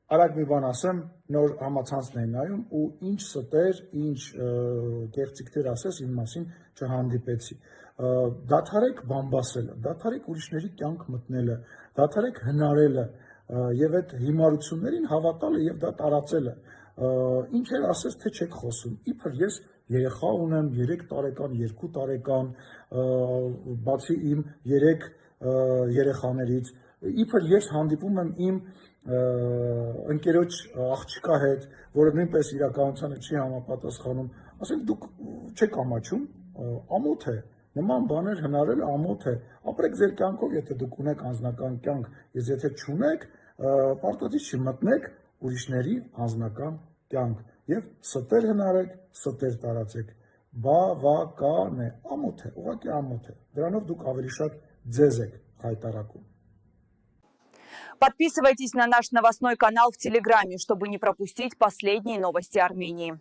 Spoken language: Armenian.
Արագ մի բան ասեմ, նոր համացանցն էին նայում ու ինչ ստեր, ինչ կեղծիքներ ասես իմ մասին չհանդիպեցի։ Դադարեք բամբասելը, դադարեք ուրիշների կյանք մտնելը, դադարեք հնարելը եւ այդ հիմարություններին հավատալը եւ դա տարածելը։ Ինչեր ասես թե չեք խոսում։ Իբր ես երեխա ունեմ, 3 տարեկան, 2 տարեկան, բացի իմ 3 երեխաներից, իբր ես հանդիպում եմ իմ ընկերոջ աղջկա հետ, որը նույնպես իրականությանը չի համապատասխանում, ասենք դուք չեք ամաչում, ամոթ է, նման բաներ հնարելը ամոթ է, ապրեք ձեր կյանքով, եթե դուք ունեք անձնական կյանք, ես եթե չունեք, պարտադիր չմտնեք ուրիշների անձնական կյանք եւ ստեր հնարեք, ստեր տարածեք, բավական է, ամոթ է, ուղղակի ամոթ է, դրանով դուք ավելի շատ ձեզ եք խայտարակում։ Подписывайтесь на наш новостной канал в Телеграме, чтобы не пропустить последние новости Армении.